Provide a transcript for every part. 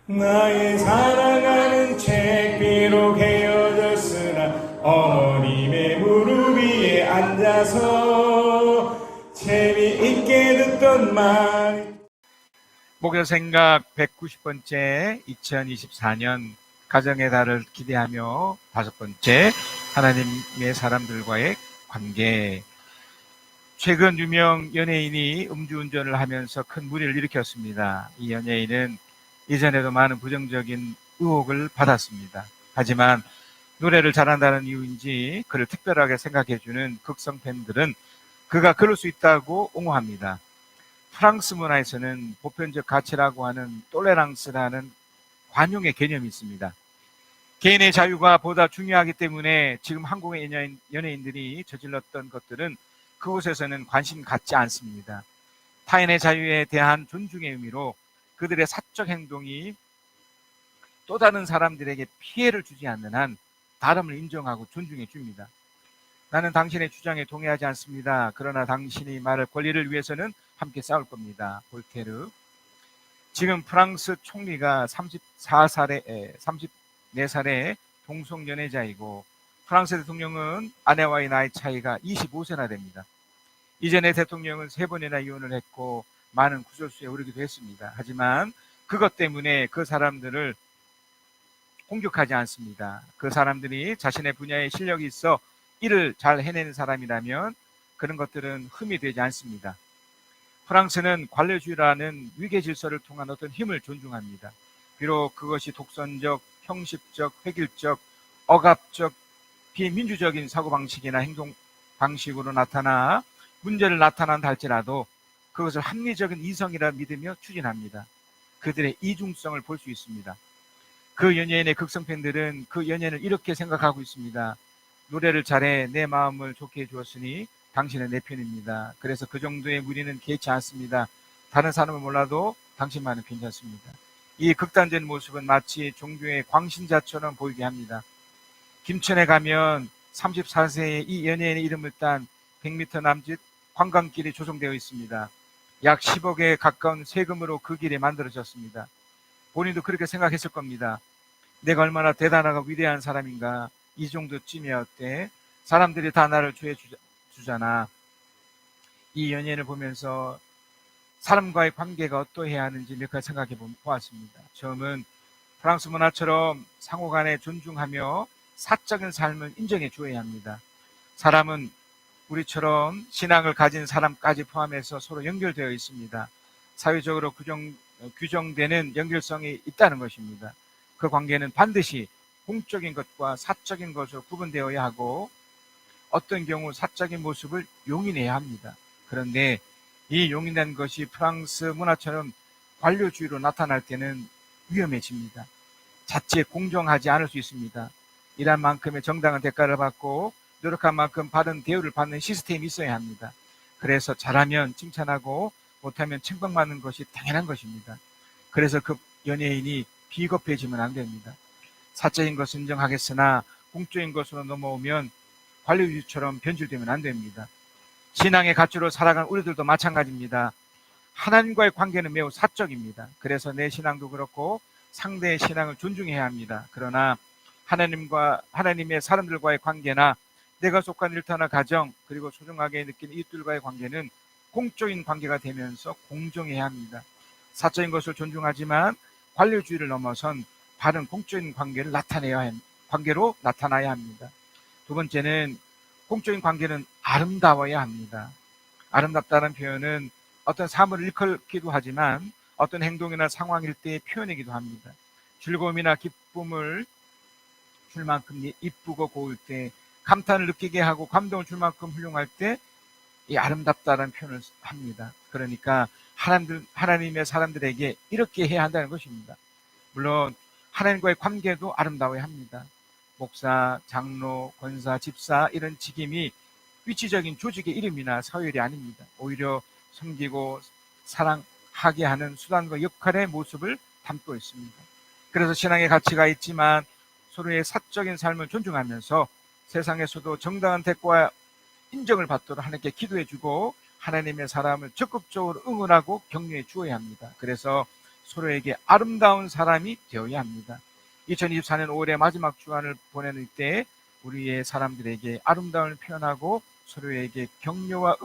나의 사랑하는 책 비록 헤어졌으나 어머님의 무릎 위에 앉아서 재미있게 듣던 말. 목요 생각 190번째 2024년 가정의 달을 기대하며 5번째 하나님의 사람들과의 관계. 최근 유명 연예인이 음주운전을 하면서 큰 물의를 일으켰습니다. 이 연예인은 이전에도 많은 부정적인 의혹을 받았습니다. 하지만 노래를 잘한다는 이유인지 그를 특별하게 생각해주는 극성 팬들은 그가 그럴 수 있다고 옹호합니다. 프랑스 문화에서는 보편적 가치라고 하는 톨레랑스라는 관용의 개념이 있습니다. 개인의 자유가 보다 중요하기 때문에 지금 한국의 연예인들이 저질렀던 것들은 그곳에서는 관심 갖지 않습니다. 타인의 자유에 대한 존중의 의미로 그들의 사적 행동이 또 다른 사람들에게 피해를 주지 않는 한 다름을 인정하고 존중해 줍니다. 나는 당신의 주장에 동의하지 않습니다. 그러나 당신이 말할 권리를 위해서는 함께 싸울 겁니다. 볼테르. 지금 프랑스 총리가 34살의 동성연애자이고 프랑스 대통령은 아내와의 나이 차이가 25세나 됩니다. 이전에 대통령은 3번이나 이혼을 했고 많은 구설수에 오르기도 했습니다. 하지만 그것 때문에 그 사람들을 공격하지 않습니다. 그 사람들이 자신의 분야에 실력이 있어 일을 잘 해내는 사람이라면 그런 것들은 흠이 되지 않습니다. 프랑스는 관료주의라는 위계 질서를 통한 어떤 힘을 존중합니다. 비록 그것이 독선적, 형식적, 획일적, 억압적, 비민주적인 사고방식이나 행동방식으로 나타나 문제를 나타난다 할지라도 그것을 합리적인 이성이라 믿으며 추진합니다. 그들의 이중성을 볼 수 있습니다. 그 연예인의 극성 팬들은 그 연예인을 이렇게 생각하고 있습니다. 노래를 잘해 내 마음을 좋게 해주었으니 당신은 내 편입니다. 그래서 그 정도의 무리는 개의치 않습니다. 다른 사람은 몰라도 당신만은 괜찮습니다. 이 극단적인 모습은 마치 종교의 광신자처럼 보이게 합니다. 김천에 가면 34세의 이 연예인의 이름을 딴 100m 남짓 관광길이 조성되어 있습니다. 약 10억에 가까운 세금으로 그 길이 만들어졌습니다. 본인도 그렇게 생각했을 겁니다. 내가 얼마나 대단하고 위대한 사람인가. 이 정도쯤이야 어때? 사람들이 다 나를 좋아해 주잖아. 이 연예인을 보면서 사람과의 관계가 어떠해야 하는지 몇 가지 생각해 보았습니다. 처음은 프랑스 문화처럼 상호간에 존중하며 사적인 삶을 인정해 주어야 합니다. 사람은 우리처럼 신앙을 가진 사람까지 포함해서 서로 연결되어 있습니다. 사회적으로 규정되는 연결성이 있다는 것입니다. 그 관계는 반드시 공적인 것과 사적인 것으로 구분되어야 하고 어떤 경우 사적인 모습을 용인해야 합니다. 그런데 이 용인된 것이 프랑스 문화처럼 관료주의로 나타날 때는 위험해집니다. 자칫 공정하지 않을 수 있습니다. 일한 만큼의 정당한 대가를 받고 노력한 만큼 바른 대우를 받는 시스템이 있어야 합니다. 그래서 잘하면 칭찬하고 못하면 책망받는 것이 당연한 것입니다. 그래서 그 연예인이 비겁해지면 안 됩니다. 사적인 것은 인정하겠으나 공적인 것으로 넘어오면 관료주의처럼 변질되면 안 됩니다. 신앙의 가치로 살아가는 우리들도 마찬가지입니다. 하나님과의 관계는 매우 사적입니다. 그래서 내 신앙도 그렇고 상대의 신앙을 존중해야 합니다. 그러나 하나님의 사람들과의 관계나 내가 속한 일터나 가정 그리고 소중하게 느끼는 이웃들과의 관계는 공적인 관계가 되면서 공정해야 합니다. 사적인 것을 존중하지만 관료주의를 넘어선 바른 공적인 관계로 나타나야 합니다. 두 번째는 공적인 관계는 아름다워야 합니다. 아름답다는 표현은 어떤 사물을 일컬기도 하지만 어떤 행동이나 상황일 때의 표현이기도 합니다. 즐거움이나 기쁨을 줄 만큼 이쁘고 고울 때, 감탄을 느끼게 하고 감동을 줄 만큼 훌륭할 때 이 아름답다는 표현을 합니다. 그러니까 하나님의 사람들에게 이렇게 해야 한다는 것입니다. 물론 하나님과의 관계도 아름다워야 합니다. 목사, 장로, 권사, 집사 이런 직임이 위치적인 조직의 이름이나 사회일이 아닙니다. 오히려 섬기고 사랑하게 하는 수단과 역할의 모습을 담고 있습니다. 그래서 신앙의 가치가 있지만 서로의 사적인 삶을 존중하면서 세상에서도 정당한 대가와 인정을 받도록 하나님께 기도해주고 하나님의 사람을 적극적으로 응원하고 격려해 주어야 합니다. 그래서 서로에게 아름다운 사람이 되어야 합니다. 2024년 5월의 마지막 주간을 보내는 때 우리의 사람들에게 아름다움을 표현하고 서로에게 격려와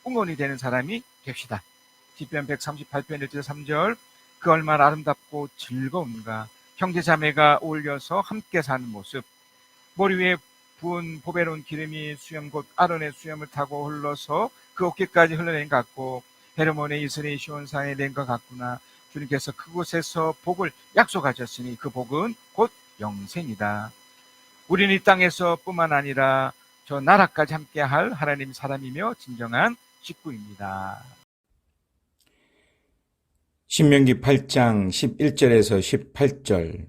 응원이 되는 사람이 됩시다. 시편 138편 1절 3절 그 얼마나 아름답고 즐거운가. 형제자매가 어울려서 함께 사는 모습. 머리 위에 부은 보배로운 기름이 수염 곧 아론의 수염을 타고 흘러서 그 어깨까지 흘러낸 것 같고 헤르몬의 이슬이 시온산에 낸 것 같구나. 주님께서 그곳에서 복을 약속하셨으니 그 복은 곧 영생이다. 우리는 이 땅에서 뿐만 아니라 저 나라까지 함께할 하나님 사람이며 진정한 식구입니다. 신명기 8장 11절에서 18절.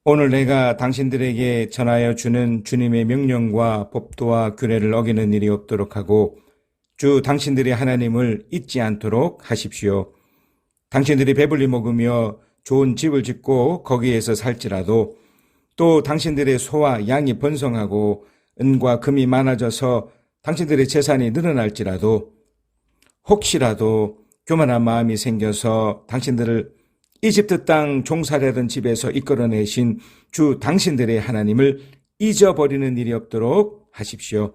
오늘 내가 당신들에게 전하여 주는 주님의 명령과 법도와 규례를 어기는 일이 없도록 하고 주 당신들의 하나님을 잊지 않도록 하십시오. 당신들이 배불리 먹으며 좋은 집을 짓고 거기에서 살지라도 또 당신들의 소와 양이 번성하고 은과 금이 많아져서 당신들의 재산이 늘어날지라도 혹시라도 교만한 마음이 생겨서 당신들을 이집트 땅 종살이하던 집에서 이끌어내신 주 당신들의 하나님을 잊어버리는 일이 없도록 하십시오.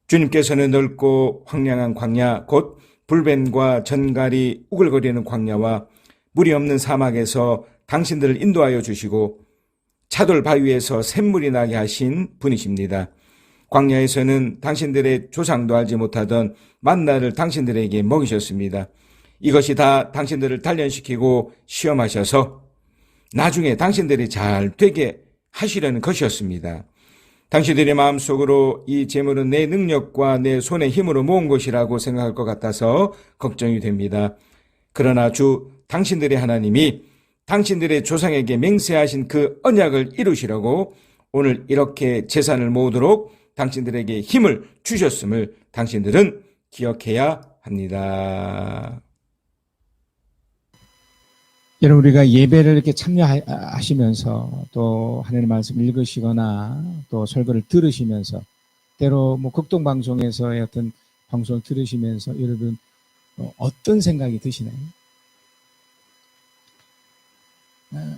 주님께서는 넓고 황량한 광야 곧 불뱀과 전갈이 우글거리는 광야와 물이 없는 사막에서 당신들을 인도하여 주시고 차돌 바위에서 샘물이 나게 하신 분이십니다. 광야에서는 당신들의 조상도 알지 못하던 만나를 당신들에게 먹이셨습니다. 이것이 다 당신들을 단련시키고 시험하셔서 나중에 당신들이 잘 되게 하시려는 것이었습니다. 당신들의 마음속으로 이 재물은 내 능력과 내 손의 힘으로 모은 것이라고 생각할 것 같아서 걱정이 됩니다. 그러나 주 당신들의 하나님이 당신들의 조상에게 맹세하신 그 언약을 이루시려고 오늘 이렇게 재산을 모으도록 당신들에게 힘을 주셨음을 당신들은 기억해야 합니다. 여러분, 우리가 예배를 이렇게 참여하시면서 또 하나님의 말씀 읽으시거나 또 설교를 들으시면서 때로 극동방송에서의 어떤 방송을 들으시면서 여러분 어떤 생각이 드시나요?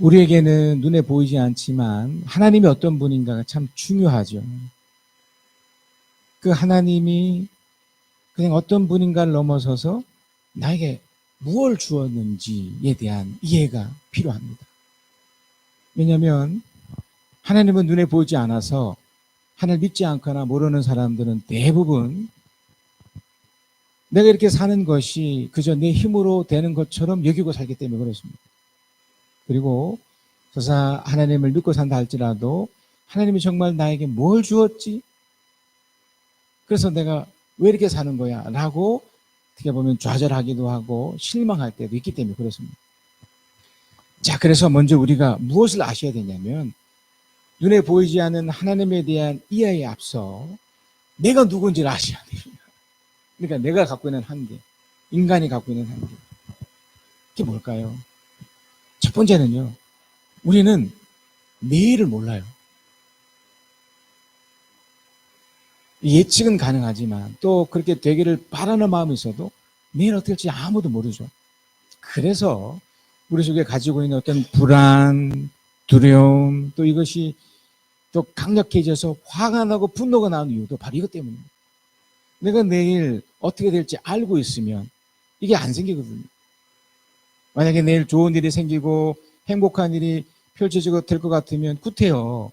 우리에게는 눈에 보이지 않지만 하나님이 어떤 분인가가 참 중요하죠. 그 하나님이 그냥 어떤 분인가를 넘어서서 나에게 무엇을 주었는지에 대한 이해가 필요합니다. 왜냐하면 하나님은 눈에 보이지 않아서 하나님을 믿지 않거나 모르는 사람들은 대부분 내가 이렇게 사는 것이 그저 내 힘으로 되는 것처럼 여기고 살기 때문에 그렇습니다. 그리고 설사 하나님을 믿고 산다 할지라도 하나님이 정말 나에게 뭘 주었지? 그래서 내가 왜 이렇게 사는 거야? 라고 어떻게 보면 좌절하기도 하고 실망할 때도 있기 때문에 그렇습니다. 자, 그래서 먼저 우리가 무엇을 아셔야 되냐면 눈에 보이지 않는 하나님에 대한 이해에 앞서 내가 누군지를 아셔야 됩니다. 그러니까 내가 갖고 있는 한계, 인간이 갖고 있는 한계. 그게 뭘까요? 첫 번째는요, 우리는 내일을 몰라요. 예측은 가능하지만 또 그렇게 되기를 바라는 마음이 있어도 내일 어떻게 될지 아무도 모르죠. 그래서 우리 속에 가지고 있는 어떤 불안, 두려움, 또 이것이 또 강력해져서 화가 나고 분노가 나는 이유도 바로 이것 때문입니다. 내가 내일 어떻게 될지 알고 있으면 이게 안 생기거든요. 만약에 내일 좋은 일이 생기고 행복한 일이 펼쳐지고 될 것 같으면 구태여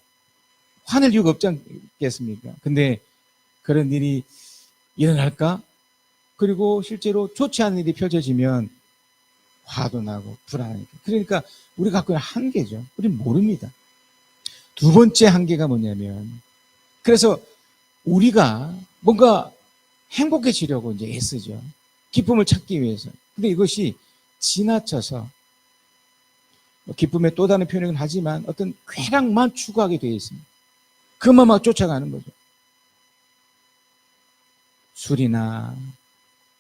화낼 이유가 없지 않겠습니까? 근데 그런 일이 일어날까? 그리고 실제로 좋지 않은 일이 펼쳐지면 화도 나고 불안하니까. 그러니까 우리가 갖고 있는 한계죠. 우리는 모릅니다. 두 번째 한계가 뭐냐면, 그래서 우리가 뭔가 행복해지려고 이제 애쓰죠. 기쁨을 찾기 위해서. 근데 이것이 지나쳐서 기쁨의 또 다른 표현이긴 하지만 어떤 쾌락만 추구하게 되어 있습니다. 그만 막 쫓아가는 거죠. 술이나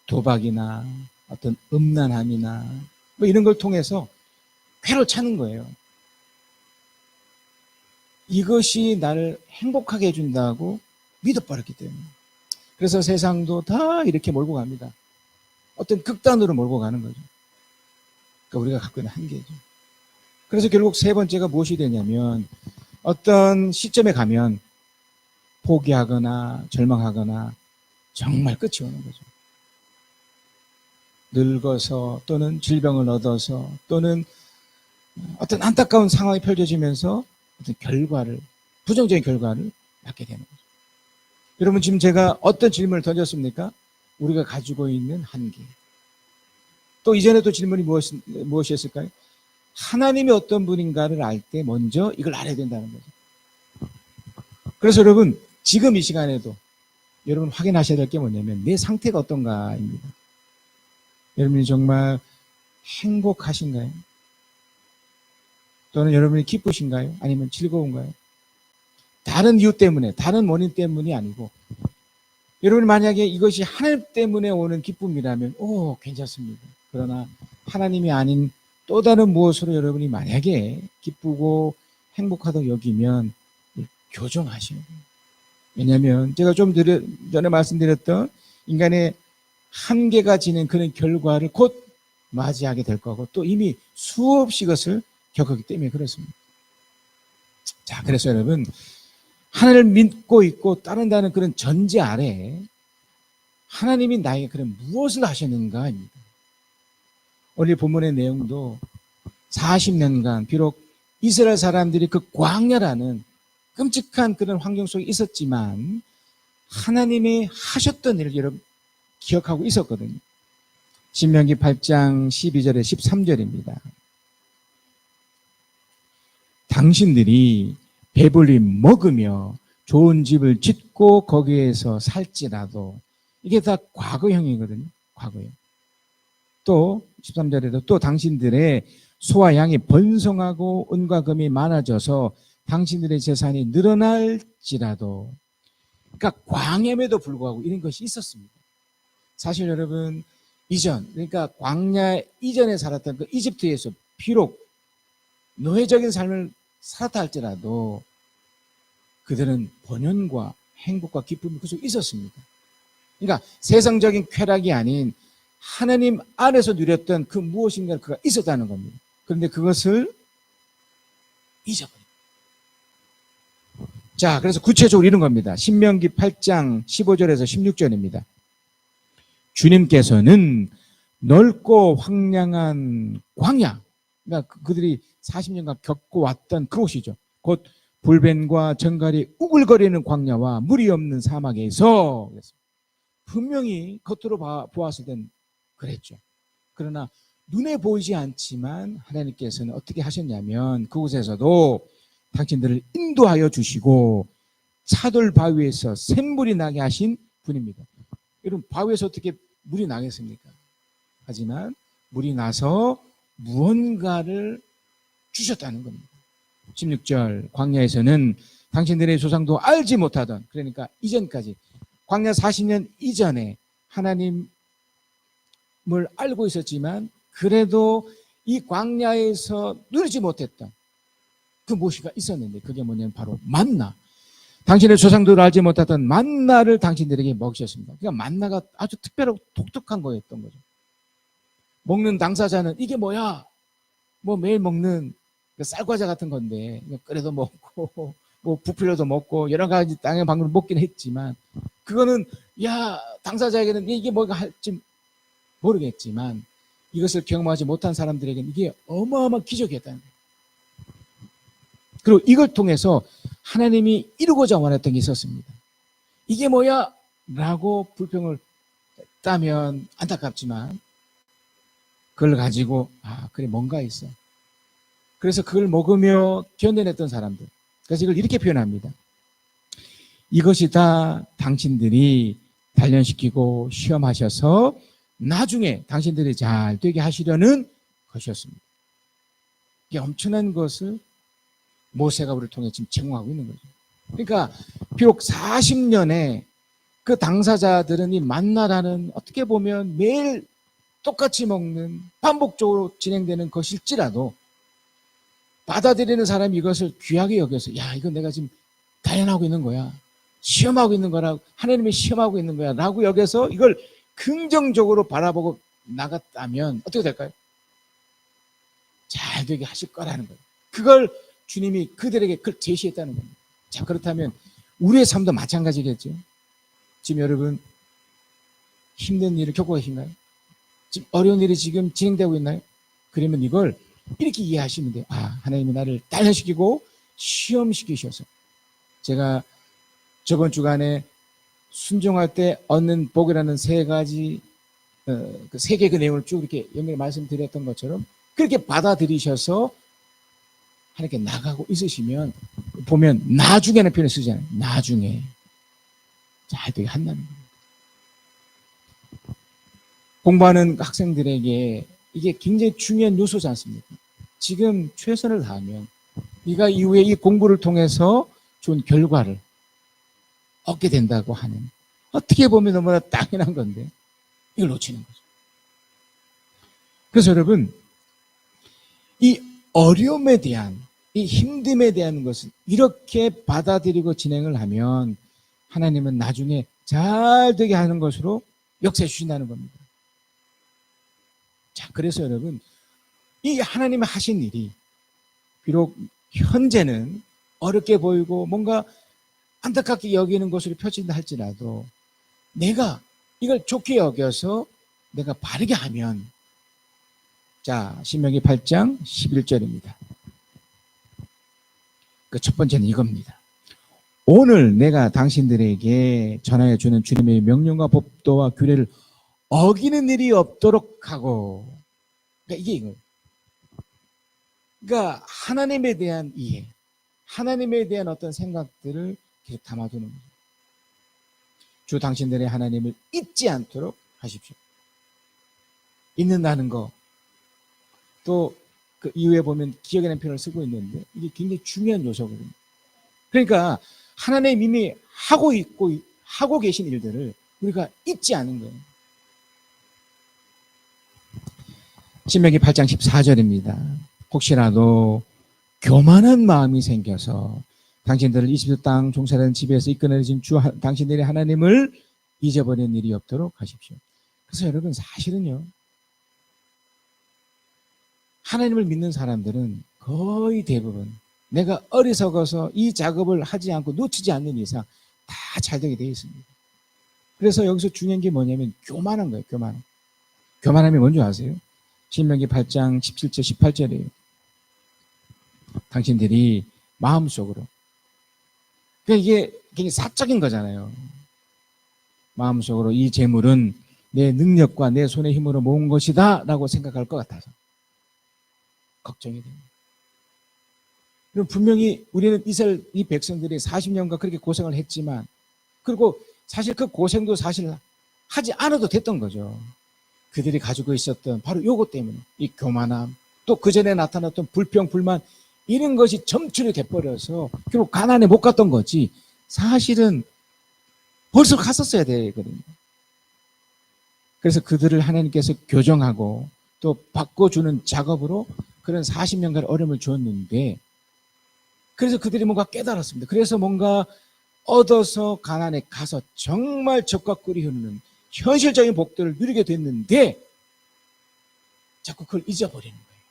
도박이나 어떤 음란함이나 뭐 이런 걸 통해서 쾌를 찾는 거예요. 이것이 나를 행복하게 해준다고 믿어버렸기 때문에. 그래서 세상도 다 이렇게 몰고 갑니다. 어떤 극단으로 몰고 가는 거죠. 그러니까 우리가 갖고 있는 한계죠. 그래서 결국 세 번째가 무엇이 되냐면 어떤 시점에 가면 포기하거나 절망하거나 정말 끝이 오는 거죠. 늙어서 또는 질병을 얻어서 또는 어떤 안타까운 상황이 펼쳐지면서 어떤 결과를, 부정적인 결과를 맞게 되는 거죠. 여러분, 지금 제가 어떤 질문을 던졌습니까? 우리가 가지고 있는 한계. 또 이전에 또 질문이 무엇이었을까요? 하나님이 어떤 분인가를 알 때 먼저 이걸 알아야 된다는 거죠. 그래서 여러분, 지금 이 시간에도 여러분 확인하셔야 될 게 뭐냐면 내 상태가 어떤가입니다. 여러분이 정말 행복하신가요? 또는 여러분이 기쁘신가요? 아니면 즐거운가요? 다른 이유 때문에, 다른 원인 때문이 아니고 여러분이 만약에 이것이 하나님 때문에 오는 기쁨이라면 괜찮습니다. 그러나 하나님이 아닌 또 다른 무엇으로 여러분이 만약에 기쁘고 행복하다고 여기면 교정하셔야 돼요. 왜냐하면 제가 좀 전에 말씀드렸던 인간의 한계가 지닌 그런 결과를 곧 맞이하게 될 거고 또 이미 수없이 것을 겪었기 때문에 그렇습니다. 자, 그래서 여러분 하나님을 믿고 있고 따른다는 그런 전제 아래 하나님이 나에게 그런 무엇을 하셨는가입니다. 오늘 본문의 내용도 40년간 비록 이스라엘 사람들이 그 광야라는 끔찍한 그런 환경 속에 있었지만 하나님이 하셨던 일을 여러분 기억하고 있었거든요. 신명기 8장 12절에 13절입니다. 당신들이 배불리 먹으며 좋은 집을 짓고 거기에서 살지라도 이게 다 과거형이거든요. 과거형. 또 13절에도 또 당신들의 소와 양이 번성하고 은과 금이 많아져서 당신들의 재산이 늘어날지라도 그러니까 광야에도 불구하고 이런 것이 있었습니다. 사실 여러분 이전 그러니까 광야 이전에 살았던 그 이집트에서 비록 노예적인 삶을 살았다 할지라도 그들은 번영과 행복과 기쁨이 그 속에 있었습니다. 그러니까 세상적인 쾌락이 아닌 하나님 안에서 누렸던 그 무엇인가를 그가 있었다는 겁니다. 그런데 그것을 잊어버립니다. 자, 그래서 구체적으로 이런 겁니다. 신명기 8장 15절에서 16절입니다. 주님께서는 넓고 황량한 광야, 그러니까 그들이 40년간 겪어왔던 그곳이죠. 곧 불뱀과 정갈이 우글거리는 광야와 물이 없는 사막에서 분명히 겉으로 보았을 땐 그랬죠. 그러나 눈에 보이지 않지만 하나님께서는 어떻게 하셨냐면 그곳에서도 당신들을 인도하여 주시고 차돌 바위에서 샘물이 나게 하신 분입니다. 여러분 바위에서 어떻게 물이 나겠습니까? 하지만 물이 나서 무언가를 주셨다는 겁니다. 16절 광야에서는 당신들의 조상도 알지 못하던 그러니까 이전까지 광야 40년 이전에 하나님을 알고 있었지만 그래도 이 광야에서 누리지 못했던 그 무엇이가 있었는데 그게 뭐냐면 바로 만나. 당신의 조상들을 알지 못했던 만나를 당신들에게 먹이셨습니다. 그러니까 만나가 아주 특별하고 독특한 거였던 거죠. 먹는 당사자는 이게 뭐야? 뭐 매일 먹는 쌀과자 같은 건데 끓여도 먹고 뭐 부풀려도 먹고 여러 가지 땅의 방법을 먹긴 했지만 그거는 당사자에게는 이게 뭐가 할지 모르겠지만 이것을 경험하지 못한 사람들에게는 이게 어마어마한 기적이었다는 거예요. 그리고 이걸 통해서 하나님이 이루고자 원했던 게 있었습니다. 이게 뭐야? 라고 불평을 했다면 안타깝지만 그걸 가지고 그래 뭔가 있어. 그래서 그걸 먹으며 견뎌냈던 사람들. 그래서 이걸 이렇게 표현합니다. 이것이 다 당신들이 단련시키고 시험하셔서 나중에 당신들이 잘 되게 하시려는 것이었습니다. 이게 엄청난 것을 모세가 우리를 통해 지금 제공하고 있는 거죠. 그러니까 비록 40년에 그 당사자들은 이 만나라는 어떻게 보면 매일 똑같이 먹는 반복적으로 진행되는 것일지라도 받아들이는 사람이 이것을 귀하게 여겨서 이건 내가 지금 단련하고 있는 거야. 시험하고 있는 거라고 하나님이 시험하고 있는 거야 라고 여겨서 이걸 긍정적으로 바라보고 나갔다면 어떻게 될까요? 잘 되게 하실 거라는 거예요. 그걸 주님이 그들에게 그걸 제시했다는 겁니다. 자, 그렇다면 우리의 삶도 마찬가지겠죠. 지금 여러분 힘든 일을 겪고 계신가요? 지금 어려운 일이 지금 진행되고 있나요? 그러면 이걸 이렇게 이해하시면 돼요. 아, 하나님이 나를 단련시키고 시험시키셔서 제가 저번 주간에 순종할 때 얻는 복이라는 세 가지 그 세 개의 그 내용을 쭉 이렇게 연결 말씀드렸던 것처럼 그렇게 받아들이셔서 하나님께 나가고 있으시면 보면 나중에는 표현을 쓰잖아요. 나중에 잘 되게 한다는 겁니다. 공부하는 학생들에게 이게 굉장히 중요한 요소지 않습니까? 지금 최선을 다하면 네가 이후에 이 공부를 통해서 좋은 결과를 얻게 된다고 하는, 어떻게 보면 너무나 당연한 건데 이걸 놓치는 거죠. 그래서 여러분, 이 어려움에 대한, 이 힘듦에 대한 것을 이렇게 받아들이고 진행을 하면 하나님은 나중에 잘 되게 하는 것으로 역사해 주신다는 겁니다. 자, 그래서 여러분, 이 하나님이 하신 일이 비록 현재는 어렵게 보이고 뭔가 안타깝게 여기는 것으로 펼친다 할지라도 내가 이걸 좋게 여겨서 내가 바르게 하면, 자, 신명기 8장 11절입니다. 그 첫 번째는 이겁니다. 오늘 내가 당신들에게 전하여 주는 주님의 명령과 법도와 규례를 어기는 일이 없도록 하고, 그러니까 이게 이거예요. 그러니까 하나님에 대한 이해, 하나님에 대한 어떤 생각들을 계속 담아두는 거죠. 주 당신들의 하나님을 잊지 않도록 하십시오. 잊는다는 거, 또 그 이후에 보면 기억이라는 표현을 쓰고 있는데 이게 굉장히 중요한 요소거든요. 그러니까 하나님 이미 하고 있고 하고 계신 일들을 우리가 잊지 않은 거예요. 신명기 8장 14절입니다. 혹시라도 교만한 마음이 생겨서 당신들을 이집트 땅 종살이하는 집에서 이끌어내신 주 당신들의 하나님을 잊어버리는 일이 없도록 하십시오. 그래서 여러분, 사실은요, 하나님을 믿는 사람들은 거의 대부분 내가 어리석어서 이 작업을 하지 않고 놓치지 않는 이상 다 잘되게 되어 있습니다. 그래서 여기서 중요한 게 뭐냐면 교만한 거예요. 교만함. 교만함이 뭔지 아세요? 신명기 8장 17절 18절이에요. 당신들이 마음속으로, 그러니까 이게 굉장히 사적인 거잖아요. 마음속으로 이 재물은 내 능력과 내 손의 힘으로 모은 것이다 라고 생각할 것 같아서 걱정이 됩니다. 그럼 분명히 우리는 이스라엘 이 백성들이 40년간 그렇게 고생을 했지만, 그리고 사실 그 고생도 사실 하지 않아도 됐던 거죠. 그들이 가지고 있었던 바로 요것 때문에 이 교만함, 또 그 전에 나타났던 불평, 불만, 이런 것이 점출이 돼버려서 결국 가나안에 못 갔던 거지, 사실은 벌써 갔었어야 되거든요. 그래서 그들을 하나님께서 교정하고 또 바꿔주는 작업으로 그런 40년간 어려움을 주었는데, 그래서 그들이 뭔가 깨달았습니다. 그래서 뭔가 얻어서 가나안에 가서 정말 젖과 꿀이 흐르는 현실적인 복들을 누리게 됐는데 자꾸 그걸 잊어버리는 거예요.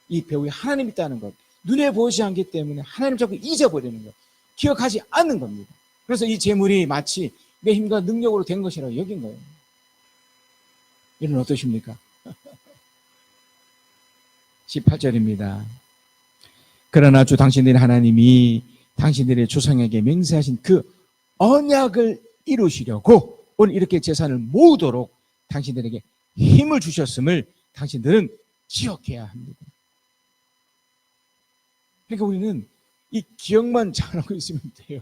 이 배후에 하나님 있다는 것, 눈에 보이지 않기 때문에 하나님 자꾸 잊어버리는 거예요. 기억하지 않는 겁니다. 그래서 이 재물이 마치 내 힘과 능력으로 된 것이라고 여긴 거예요. 이는 어떠십니까? 18절입니다. 그러나 주 당신들의 하나님이 당신들의 조상에게 맹세하신 그 언약을 이루시려고 오늘 이렇게 재산을 모으도록 당신들에게 힘을 주셨음을 당신들은 기억해야 합니다. 그러니까 우리는 이 기억만 잘하고 있으면 돼요.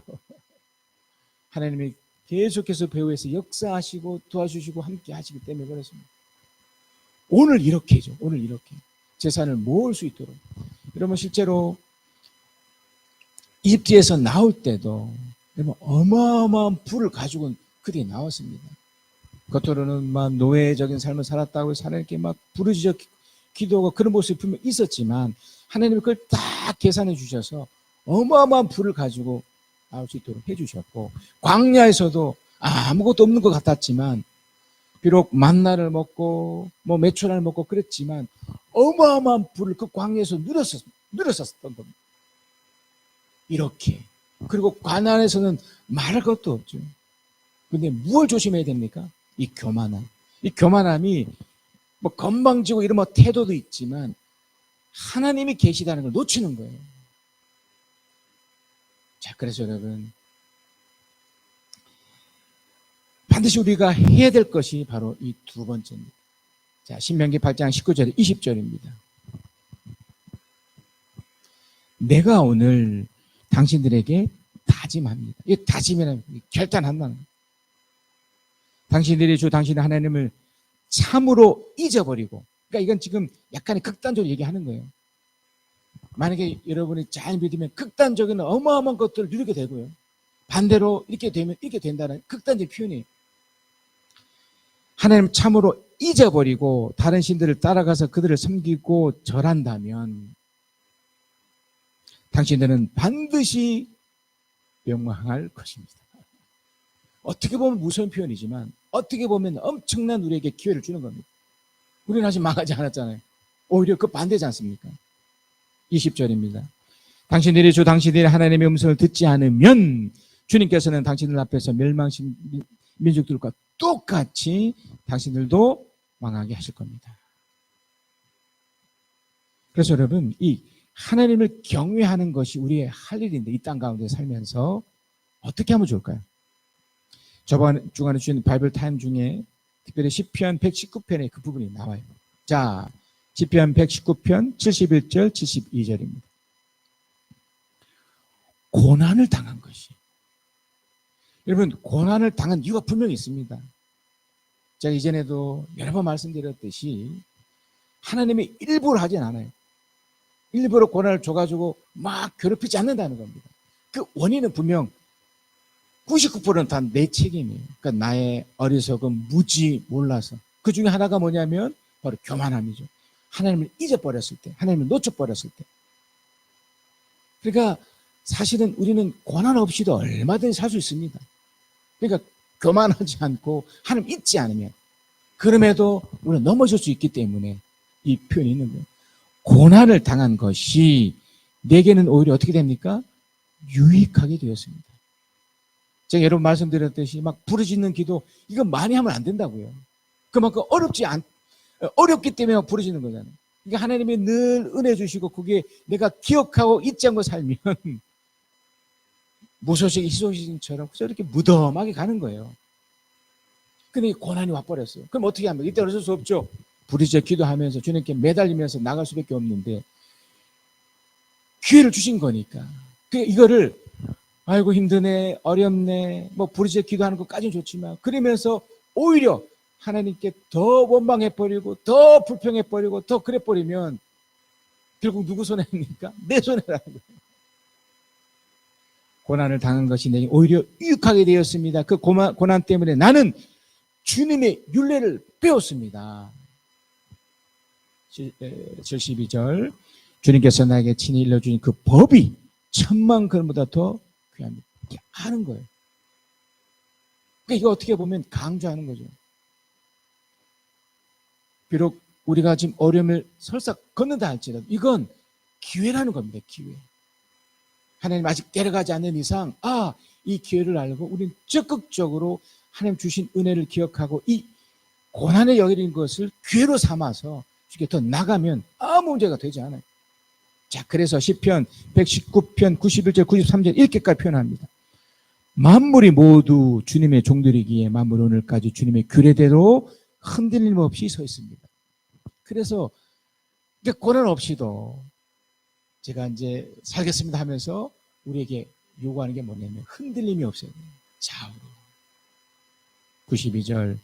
하나님이 계속해서 배후에서 역사하시고 도와주시고 함께 하시기 때문에 그렇습니다. 오늘 이렇게 해줘. 오늘 이렇게 재산을 모을 수 있도록. 여러분, 실제로 이집트에서 나올 때도 여러분 어마어마한 부를 가지고 그들이 나왔습니다. 겉으로는 막 노예적인 삶을 살았다고 해서 하나님께 막 부르짖어 기도하고 그런 모습이 분명 있었지만 하나님이 그걸 다 계산해 주셔서 어마어마한 부를 가지고 나올 수 있도록 해주셨고, 광야에서도 아무것도 없는 것 같았지만 비록 만나를 먹고 뭐 메추라를 먹고 그랬지만 어마어마한 불을 그 광야에서 누렸었던 겁니다. 이렇게. 그리고 관안에서는 말할 것도 없죠. 근데 무엇을 조심해야 됩니까? 이 교만함. 이 교만함이 뭐 건방지고 이런 뭐 태도도 있지만 하나님이 계시다는 걸 놓치는 거예요. 자, 그래서 여러분 반드시 우리가 해야 될 것이 바로 이 두 번째입니다. 자, 신명기 8장 19절 20절입니다. 내가 오늘 당신들에게 다짐합니다. 이 다짐이라는 결단한다는 거예요. 당신들이 주 당신의 하나님을 참으로 잊어버리고, 그러니까 이건 지금 약간의 극단적으로 얘기하는 거예요. 만약에 여러분이 잘 믿으면 극단적인 어마어마한 것들을 누리게 되고요. 반대로 이렇게 되면 이렇게 된다는 극단적인 표현이에요. 하나님 참으로 잊어버리고 다른 신들을 따라가서 그들을 섬기고 절한다면 당신들은 반드시 멸망할 것입니다. 어떻게 보면 무서운 표현이지만 어떻게 보면 엄청난 우리에게 기회를 주는 겁니다. 우리는 아직 망하지 않았잖아요. 오히려 그 반대지 않습니까? 20절입니다. 당신들이 주 당신들의 하나님의 음성을 듣지 않으면 주님께서는 당신들 앞에서 멸망신 민족들과 똑같이 당신들도 망하게 하실 겁니다. 그래서 여러분, 이 하나님을 경외하는 것이 우리의 할 일인데 이 땅 가운데 살면서 어떻게 하면 좋을까요? 저번 주간에 주신 바이블 타임 중에 특별히 시편 119편에 그 부분이 나와요. 자, 시편 119편 71절 72절입니다. 고난을 당한 것이. 여러분, 고난을 당한 이유가 분명히 있습니다. 제가 이전에도 여러 번 말씀드렸듯이 하나님이 일부러 하진 않아요. 일부러 고난을 줘가지고 막 괴롭히지 않는다는 겁니다. 그 원인은 분명 99%는 다 내 책임이에요. 그러니까 나의 어리석음, 무지, 몰라서. 그 중에 하나가 뭐냐면 바로 교만함이죠. 하나님을 잊어버렸을 때, 하나님을 놓쳐버렸을 때. 그러니까 사실은 우리는 고난 없이도 얼마든지 살 수 있습니다. 그러니까 교만하지 않고 하나님 잊지 않으면 그럼에도 우리는 넘어질 수 있기 때문에 이 표현이 있는 거예요. 고난을 당한 것이 내게는 오히려 어떻게 됩니까? 유익하게 되었습니다. 제가 여러분 말씀드렸듯이 막 부르짖는 기도 이거 많이 하면 안 된다고요. 그만큼 어렵기 때문에 막 부르짖는 거잖아요. 그러니까 하나님이 늘 은혜 주시고 그게 내가 기억하고 잊지 않고 살면 무소식 희소식처럼 이렇게 무덤하게 가는 거예요. 근데 고난이 와버렸어요. 그럼 어떻게 합니까? 이때 어쩔 수 없죠. 부르짖어 기도하면서 주님께 매달리면서 나갈 수밖에 없는데 기회를 주신 거니까. 이거를 아이고 힘드네, 어렵네, 뭐 부르짖어 기도하는 것까지는 좋지만 그러면서 오히려 하나님께 더 원망해버리고 더 불평해버리고 더 그래버리면 결국 누구 손해입니까? 내 손해라는 거예요. 고난을 당한 것이 내게 오히려 유익하게 되었습니다. 그 고난 때문에 나는 주님의 율례를 배웠습니다. 72절 주님께서 나에게 친히 일러주신 그 법이 천만 근보다 더 귀합니다. 이렇게 하는 거예요. 그러니까 이거 어떻게 보면 강조하는 거죠. 비록 우리가 지금 어려움을 설사 걷는다 할지라도 이건 기회라는 겁니다. 기회. 하나님 아직 데려가지 않는 이상 이 기회를 알고 우리는 적극적으로 하나님 주신 은혜를 기억하고 이 고난에 여기는 것을 기회로 삼아서 이렇게 더 나가면 아무 문제가 되지 않아요. 자, 그래서 시편 119편 91절 93절 이렇게까지 표현합니다. 만물이 모두 주님의 종들이기에 만물 오늘까지 주님의 규례대로 흔들림 없이 서 있습니다. 그래서 고난 없이도 제가 이제 살겠습니다 하면서 우리에게 요구하는 게 뭐냐면 흔들림이 없어요. 좌우로. 92절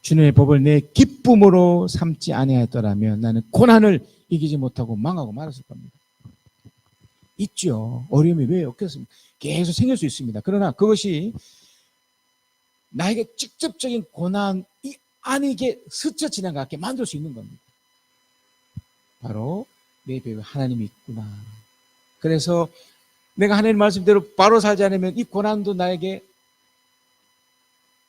주님의 법을 내 기쁨으로 삼지 아니하였더라면 나는 고난을 이기지 못하고 망하고 말았을 겁니다. 있죠. 어려움이 왜 없겠습니까? 계속 생길 수 있습니다. 그러나 그것이 나에게 직접적인 고난이 아니게 스쳐 지나가게 만들 수 있는 겁니다. 바로 내 배에 하나님이 있구나. 그래서 내가 하나님 말씀대로 바로 살지 않으면 이 고난도 나에게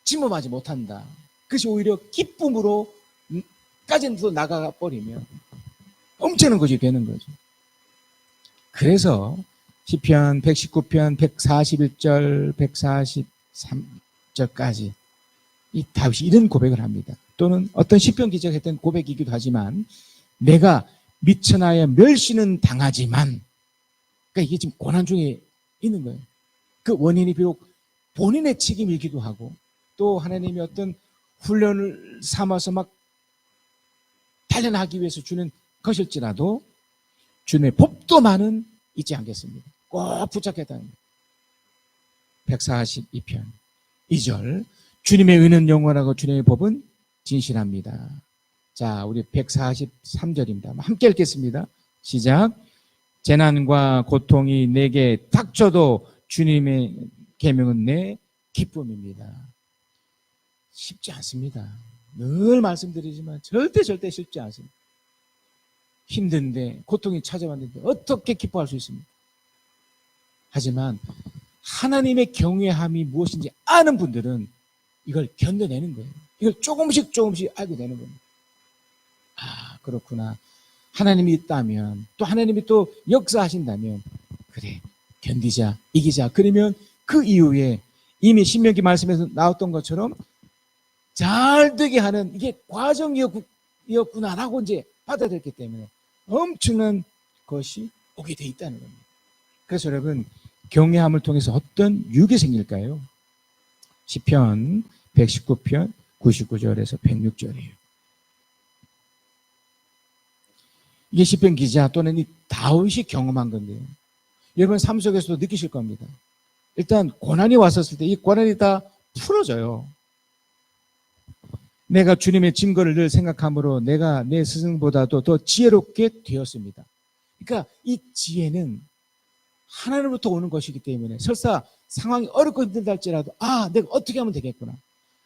침범하지 못한다. 그것이 오히려 기쁨으로 까지는 더 나가 버리면 엄청난 것이 되는 거죠. 그래서 시편 119편 141절 143절까지 이 다윗이 이런 고백을 합니다. 또는 어떤 시편 기자가 했던 고백이기도 하지만 내가 미천하여 멸시는 당하지만, 그러니까 이게 지금 고난 중에 있는 거예요. 그 원인이 비록 본인의 책임이기도 하고 또 하나님이 어떤 훈련을 삼아서 막 단련하기 위해서 주는 것일지라도 주님의 법도만은 잊지 않겠습니다. 꼭 붙잡겠다는 거예요. 142편 2절 주님의 의는 영원하고 주님의 법은 진실합니다. 자, 우리 143절입니다. 함께 읽겠습니다. 시작. 재난과 고통이 내게 닥쳐도 주님의 계명은 내 기쁨입니다. 쉽지 않습니다. 늘 말씀드리지만 절대 쉽지 않습니다. 힘든데 고통이 찾아왔는데 어떻게 기뻐할 수 있습니까? 하지만 하나님의 경외함이 무엇인지 아는 분들은 이걸 견뎌내는 거예요. 이걸 조금씩 알게 되는 겁니다. 아, 그렇구나. 하나님이 있다면, 또 하나님이 또 역사하신다면, 그래, 견디자, 이기자. 그러면 그 이후에 이미 신명기 말씀에서 나왔던 것처럼 잘 되게 하는 이게 과정이었구나라고 이제 받아들였기 때문에 엄청난 것이 오게 돼 있다는 겁니다. 그래서 여러분, 경외함을 통해서 어떤 유익이 생길까요? 시편 119편 99절에서 106절이에요. 이게 시편 기자 또는 이 다윗이 경험한 건데요. 여러분 삶 속에서도 느끼실 겁니다. 일단 고난이 왔었을 때 이 고난이 다 풀어져요. 내가 주님의 증거를 늘 생각함으로 내가 내 스승보다도 더 지혜롭게 되었습니다. 그러니까 이 지혜는 하나님으로부터 오는 것이기 때문에 설사 상황이 어렵고 힘들다 할지라도 내가 어떻게 하면 되겠구나.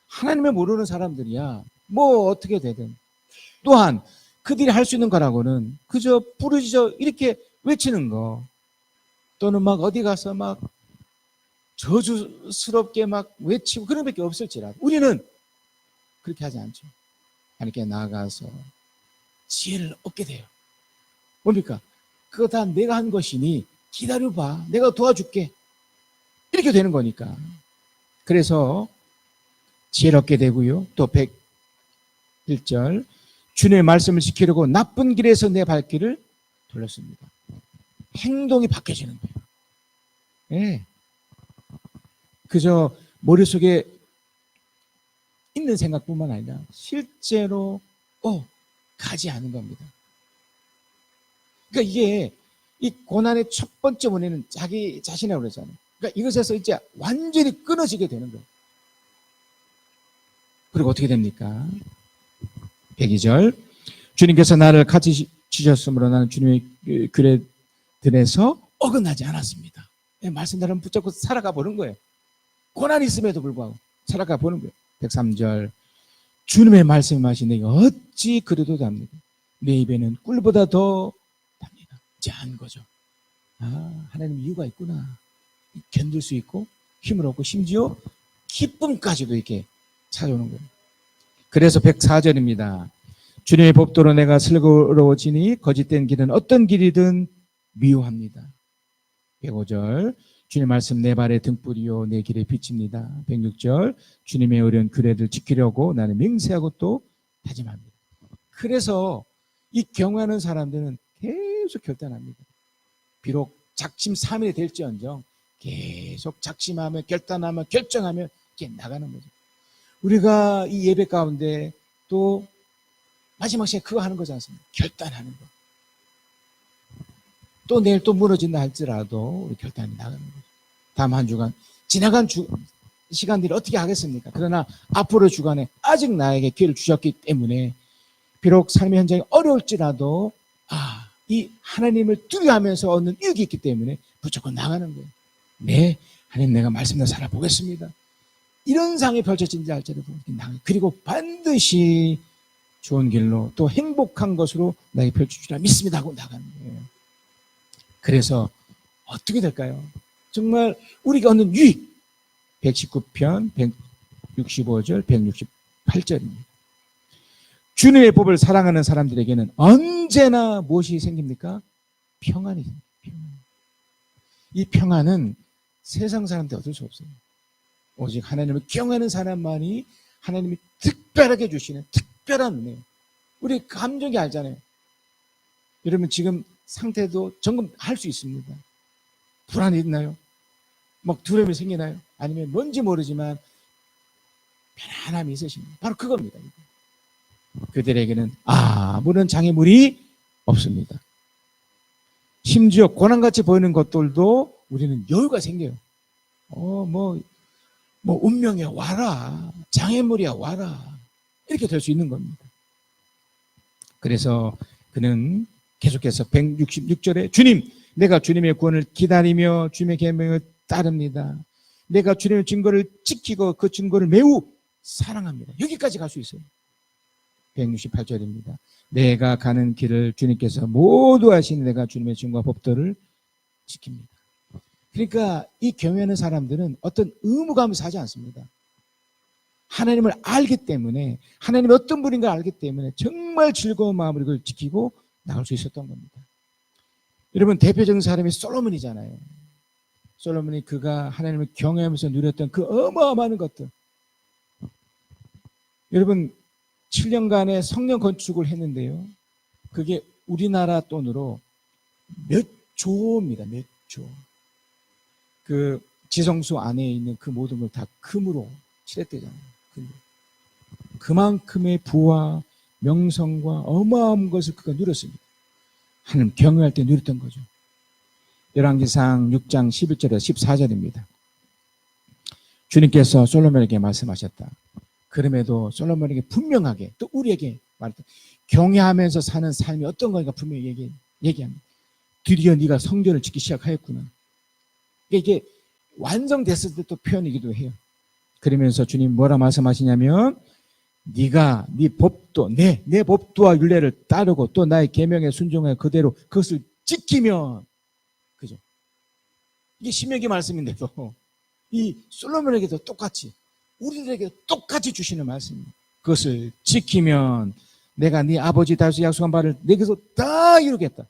하나님을 모르는 사람들이야 뭐 어떻게 되든, 또한 그들이 할 수 있는 거라고는 그저 부르짖어 이렇게 외치는 거, 또는 막 어디 가서 막 저주스럽게 막 외치고 그런 밖에 없을지라도 우리는 그렇게 하지 않죠. 하나님께 나아가서 지혜를 얻게 돼요. 뭡니까? 그거 다 내가 한 것이니 기다려봐, 내가 도와줄게, 이렇게 되는 거니까. 그래서 지혜를 얻게 되고요. 또 101절 주님의 말씀을 지키려고 나쁜 길에서 내 발길을 돌렸습니다. 행동이 바뀌어지는 거예요. 네. 그저 머릿속에 있는 생각뿐만 아니라 실제로 가지 않은 겁니다. 그러니까 이게 이 고난의 첫 번째 원인은 자기 자신이라고 그러잖아요. 그러니까 이것에서 이제 완전히 끊어지게 되는 거예요. 그리고 어떻게 됩니까? 102절 주님께서 나를 같이 주셨으므로 나는 주님의 규례들에서 어긋나지 않았습니다. 말씀대로 붙잡고 살아가 보는 거예요. 고난이 있음에도 불구하고 살아가 보는 거예요. 103절 주님의 말씀하신 내게 어찌 그래도 답니까? 내 입에는 꿀보다 더 답니다. 이제 안 거죠. 하나님 이유가 있구나. 견딜 수 있고 힘을 얻고 심지어 기쁨까지도 이렇게 찾아오는 거예요. 그래서 104절입니다. 주님의 법도로 내가 슬기로워지니 거짓된 길은 어떤 길이든 미워합니다. 105절 주님의 말씀 내 발의 등불이요 내 길의 빛입니다. 106절 주님의 어려운 규례를 지키려고 나는 맹세하고 또 다짐합니다. 그래서 이 경외하는 사람들은 계속 결단합니다. 비록 작심 삼일이 될지언정 계속 작심하며 결단하며 결정하며 이렇게 나가는 거죠. 우리가 이 예배 가운데 또 마지막 시간에 그거 하는 거지 않습니까? 결단하는 거. 또 내일 또 무너진다 할지라도 우리 결단이 나가는 거죠. 다음 한 주간 지나간 시간들이 어떻게 하겠습니까? 그러나 앞으로 주간에 아직 나에게 기회를 주셨기 때문에 비록 삶의 현장이 어려울지라도 이 하나님을 두려워하면서 얻는 유익이 있기 때문에 무조건 나가는 거예요. 네, 하나님 내가 말씀대로 살아보겠습니다. 이런 상황이 펼쳐진지 알지라도 나가요. 그리고 반드시 좋은 길로 또 행복한 것으로 나에게 펼쳐주리라 믿습니다 하고 나가는 거예요. 그래서 어떻게 될까요? 정말 우리가 얻는 유익 119편 165절 8절입니다. 주님의 법을 사랑하는 사람들에게는 언제나 무엇이 생깁니까? 평안이 생깁니다. 이 평안은 세상 사람들 얻을 수 없어요. 오직 하나님을 경외하는 사람만이 하나님이 특별하게 주시는 특별한 은혜예요. 우리 감정이 알잖아요. 여러분 지금 상태도 점검할 수 있습니다. 불안이 있나요? 막 두려움이 생기나요? 아니면 뭔지 모르지만 편안함이 있으십니다. 바로 그겁니다. 그들에게는 아무런 장애물이 없습니다. 심지어 고난같이 보이는 것들도 우리는 여유가 생겨요. 운명이야 와라, 장애물이야 와라, 이렇게 될 수 있는 겁니다. 그래서 그는 계속해서 166절에 주님, 내가 주님의 구원을 기다리며 주님의 계명을 따릅니다. 내가 주님의 증거를 지키고 그 증거를 매우 사랑합니다. 여기까지 갈 수 있어요. 168절입니다. 내가 가는 길을 주님께서 모두 하시니 내가 주님의 증거와 법도를 지킵니다. 그러니까 이 경외하는 사람들은 어떤 의무감을 하지 않습니다. 하나님을 알기 때문에, 하나님이 어떤 분인가 알기 때문에 정말 즐거운 마음으로 이걸 지키고 나올 수 있었던 겁니다. 여러분 대표적인 사람이 솔로몬이잖아요. 솔로몬이 그가 하나님을 경외하면서 누렸던 그 어마어마한 것들. 여러분 7년간의 성령 건축을 했는데요. 그게 우리나라 돈으로 몇 조입니다. 몇 조. 그 지성소 안에 있는 그 모든 걸 다 금으로 칠했대잖아요. 그만큼의 부와 명성과 어마어마한 것을 그가 누렸습니다. 하나님 경외할 때 누렸던 거죠. 열왕기상 6장 11절에서 14절입니다. 주님께서 솔로몬에게 말씀하셨다. 그럼에도 솔로몬에게 분명하게 또 우리에게 말했다. 경외하면서 사는 삶이 어떤 거니까 분명히 얘기합니다. 드디어 네가 성전을 짓기 시작하였구나. 이게 완성됐을 때 또 표현이기도 해요. 그러면서 주님 뭐라 말씀하시냐면 네가 네 법도 내 법도와 율례를 따르고 또 나의 계명에 순종하여 그대로 그것을 지키면, 그죠? 이게 신명기 말씀인데도 이 솔로몬에게도 똑같이 우리들에게 똑같이 주시는 말씀입니다. 그것을 지키면 내가 네 아버지 다윗이 약속한 바를 내게서 다 이루겠다.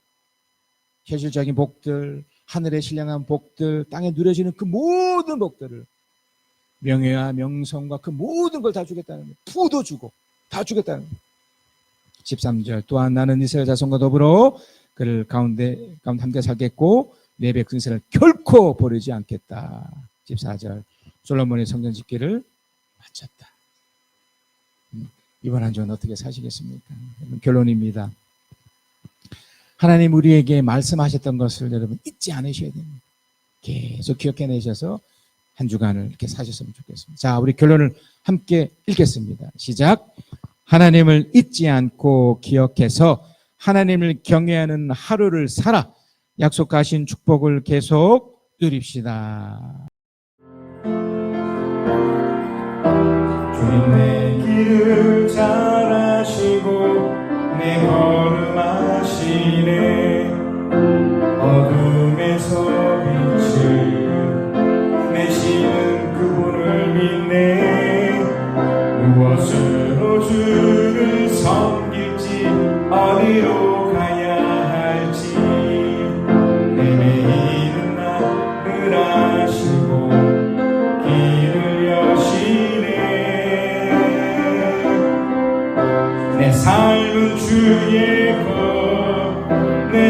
현실적인 복들, 하늘의 신령한 복들, 땅에 누려지는 그 모든 복들을, 명예와 명성과 그 모든 걸 다 주겠다는 거예요. 부도 주고 다 주겠다는 거예요. 13절 또한 나는 이스라엘 자손과 더불어 그를 가운데 함께 살겠고 내 백성을 결코 버리지 않겠다. 14절 솔로몬의 성전 짓기를 마쳤다. 이번 한 주는 어떻게 사시겠습니까? 결론입니다. 하나님 우리에게 말씀하셨던 것을 여러분 잊지 않으셔야 됩니다. 계속 기억해내셔서 한 주간을 이렇게 사셨으면 좋겠습니다. 자, 우리 결론을 함께 읽겠습니다. 시작. 하나님을 잊지 않고 기억해서 하나님을 경외하는 하루를 살아 약속하신 축복을 계속 누립시다. 주님 내 길을 잘 아시고 내 걸음 아시네. 어둠에서 빛을 내시는 그분을 믿네. 무엇으로 주를 섬길지 어디로 가야 할지 헤매이는 나를 아시고 길을 여시네. 내 삶은 주의 것, 내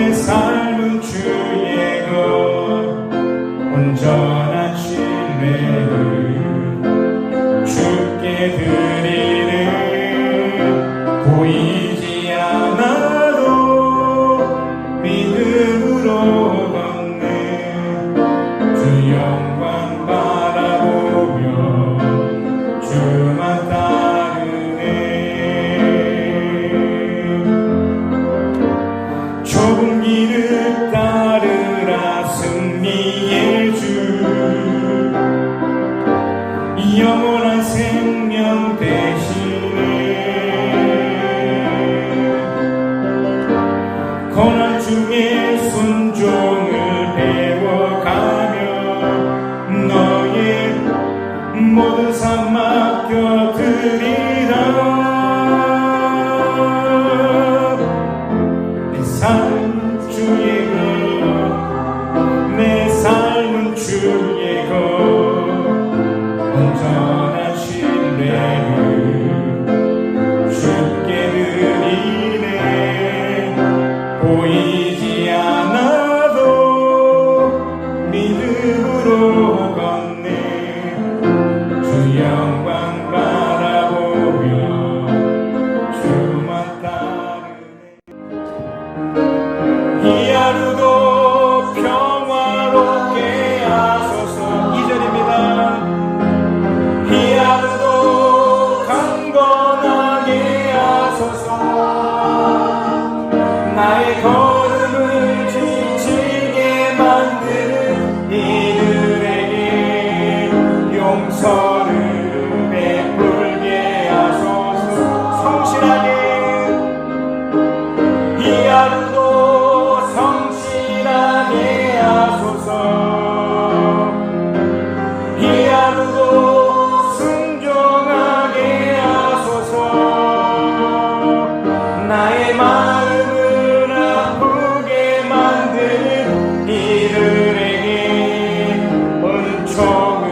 하루도 평화롭게 하소서. 2절입니다. 이 하루도 강건하게 하소서. 나의 걸음을 지치게 만드는 이들에게 용서를 베풀게 하소서. 성실하게 이 하루도 성실하게 하소서. 이 하루도 순종하게 하소서. 나의 마음을 아프게 만드는 이들에게 은총을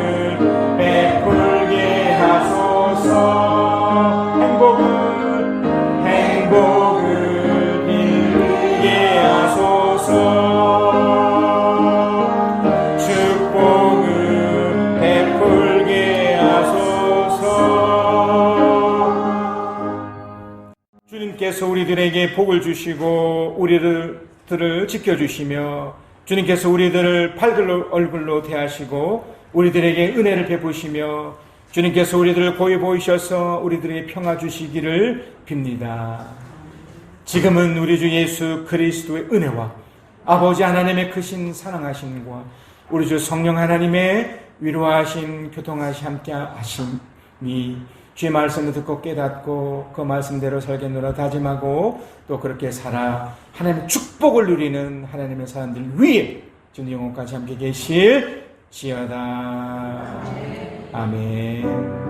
베풀게 하소서. 행복을 빌게 하소서. 축복을 베풀게 하소서. 주님께서 우리들에게 복을 주시고 우리들을 지켜주시며, 주님께서 우리들을 밝은 얼굴로 대하시고 우리들에게 은혜를 베푸시며, 주님께서 우리들을 고이 보이셔서 우리들에게 평화 주시기를 빕니다. 지금은 우리 주 예수 그리스도의 은혜와 아버지 하나님의 크신 사랑하심과 우리 주 성령 하나님의 위로하심, 교통하심, 함께 하심이 주의 말씀을 듣고 깨닫고 그 말씀대로 살겠노라 다짐하고 또 그렇게 살아 하나님의 축복을 누리는 하나님의 사람들 위에 주님 영혼까지 함께 계실지어다. 아멘.